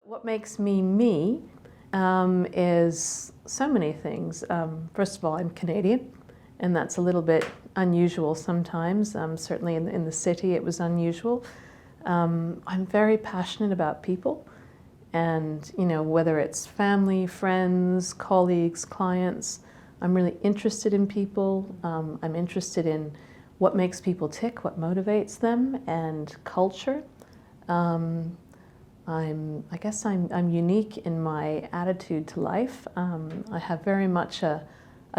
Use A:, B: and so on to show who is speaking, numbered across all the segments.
A: What makes me me is so many things. First of all, I'm Canadian, and that's a little bit unusual sometimes. Certainly in the city it was unusual. I'm very passionate about people, and whether it's family, friends, colleagues, clients, I'm really interested in people. I'm interested in what makes people tick, what motivates them, and culture. I guess I'm unique in my attitude to life. I have very much a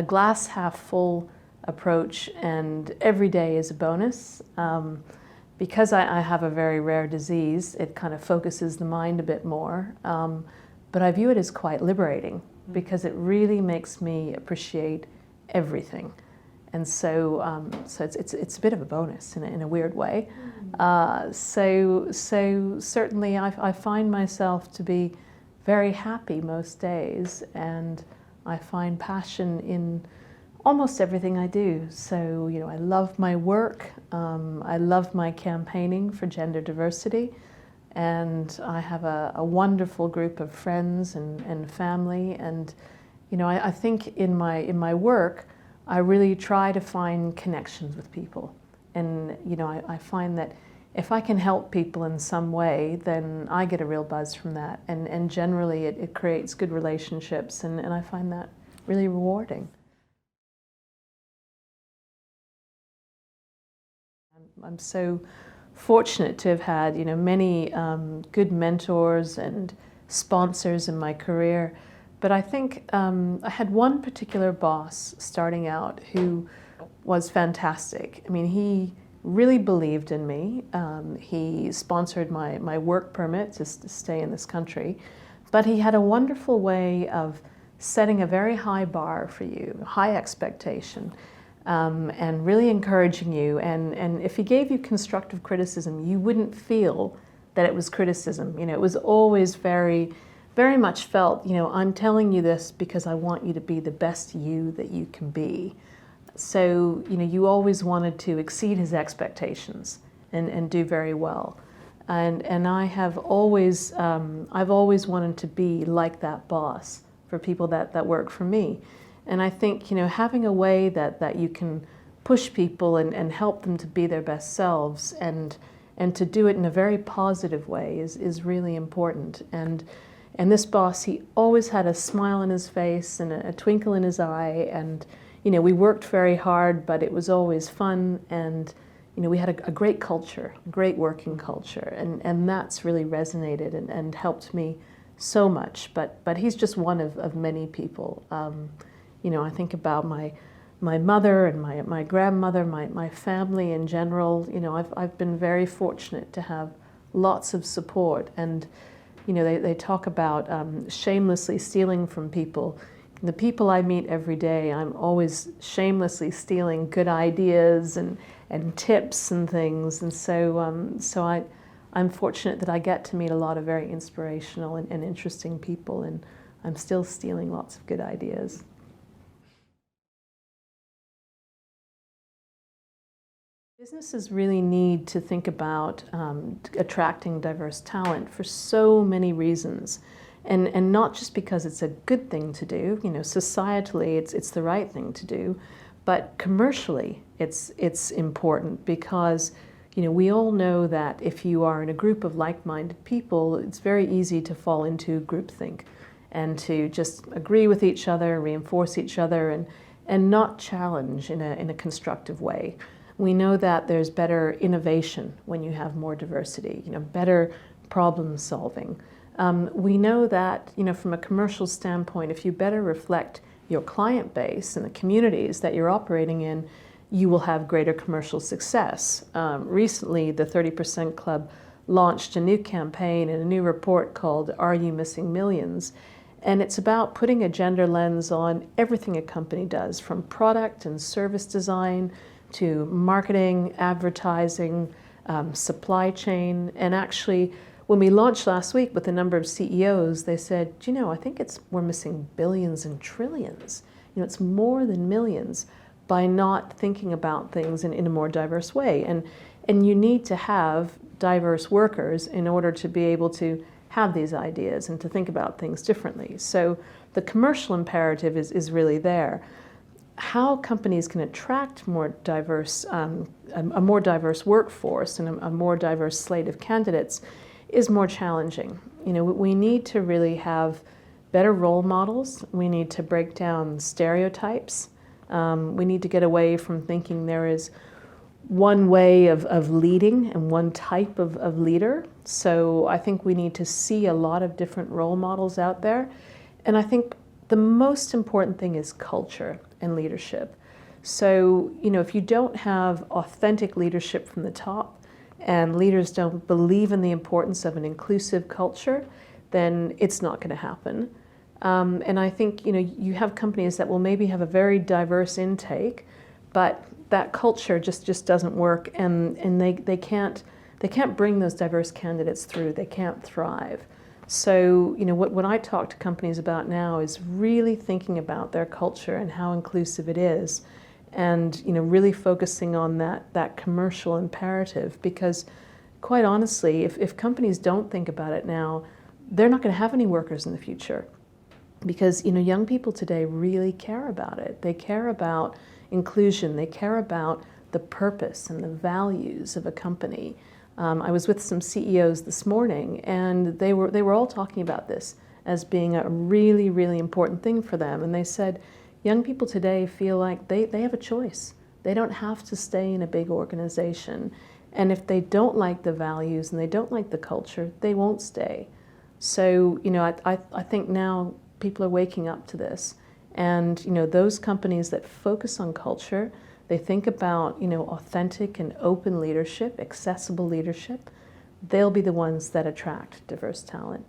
A: glass half full approach, and every day is a bonus. Because I have a very rare disease, it kind of focuses the mind a bit more. But I view it as quite liberating because it really makes me appreciate everything. And so it's a bit of a bonus in a weird way. So certainly I find myself to be very happy most days, and I find passion in almost everything I do. So I love my work. I love my campaigning for gender diversity, and I have a wonderful group of friends and family. And I think in my work, I really try to find connections with people. And I find that if I can help people in some way, then I get a real buzz from that. And generally it creates good relationships, and I find that really rewarding. I'm so fortunate to have had many good mentors and sponsors in my career. But I think I had one particular boss starting out who was fantastic. I mean, he really believed in me. He sponsored my work permit to stay in this country. But he had a wonderful way of setting a very high bar for you, high expectation, and really encouraging you. And if he gave you constructive criticism, you wouldn't feel that it was criticism. It was always very much felt, I'm telling you this because I want you to be the best you that you can be. So, you always wanted to exceed his expectations and do very well. And I've always wanted to be like that boss for people that work for me. And I think, having a way that you can push people and help them to be their best selves and to do it in a very positive way is really important. And this boss, he always had a smile on his face and a twinkle in his eye. And, we worked very hard, but it was always fun. And, we had a great culture, a great working culture. And that's really resonated and helped me so much. But he's just one of many people. I think about my mother and my grandmother, my family in general. I've been very fortunate to have lots of support. And they talk about shamelessly stealing from people. The people I meet every day, I'm always shamelessly stealing good ideas and tips and things. And so I'm fortunate that I get to meet a lot of very inspirational and interesting people, and I'm still stealing lots of good ideas. Businesses really need to think about attracting diverse talent for so many reasons, and not just because it's a good thing to do. Societally, it's the right thing to do, but commercially, it's important because we all know that if you are in a group of like-minded people, it's very easy to fall into groupthink and to just agree with each other, reinforce each other, and not challenge in a constructive way. We know that there's better innovation when you have more diversity, better problem solving. We know that, from a commercial standpoint, if you better reflect your client base and the communities that you're operating in, you will have greater commercial success. Recently, the 30% Club launched a new campaign and a new report called Are You Missing Millions? And it's about putting a gender lens on everything a company does, from product and service design to marketing, advertising, supply chain. And actually, when we launched last week with a number of CEOs, they said, I think we're missing billions and trillions. It's more than millions by not thinking about things in a more diverse way. And you need to have diverse workers in order to be able to have these ideas and to think about things differently. So the commercial imperative is really there. How companies can attract more diverse, a more diverse workforce and a more diverse slate of candidates is more challenging. You know, we need to really have better role models. We need to break down stereotypes. We need to get away from thinking there is one way of leading and one type of leader. So I think we need to see a lot of different role models out there. And I think the most important thing is culture and leadership. So, you know, if you don't have authentic leadership from the top and leaders don't believe in the importance of an inclusive culture, then it's not going to happen. And I think, you know, you have companies that will maybe have a very diverse intake, but that culture just doesn't work, and they can't bring those diverse candidates through. They can't thrive. So, you know, what I talk to companies about now is really thinking about their culture and how inclusive it is, and, you know, really focusing on that commercial imperative, because quite honestly, if companies don't think about it now, they're not going to have any workers in the future, because, you know, young people today really care about it. They care about inclusion. They care about the purpose and the values of a company. I was with some CEOs this morning, and they were all talking about this as being a really, really important thing for them. And they said, young people today feel like they have a choice. They don't have to stay in a big organization. And if they don't like the values and they don't like the culture, they won't stay. So, you know, I think now people are waking up to this. And, you know, those companies that focus on culture, they think about, you know, authentic and open leadership, accessible leadership, they'll be the ones that attract diverse talent.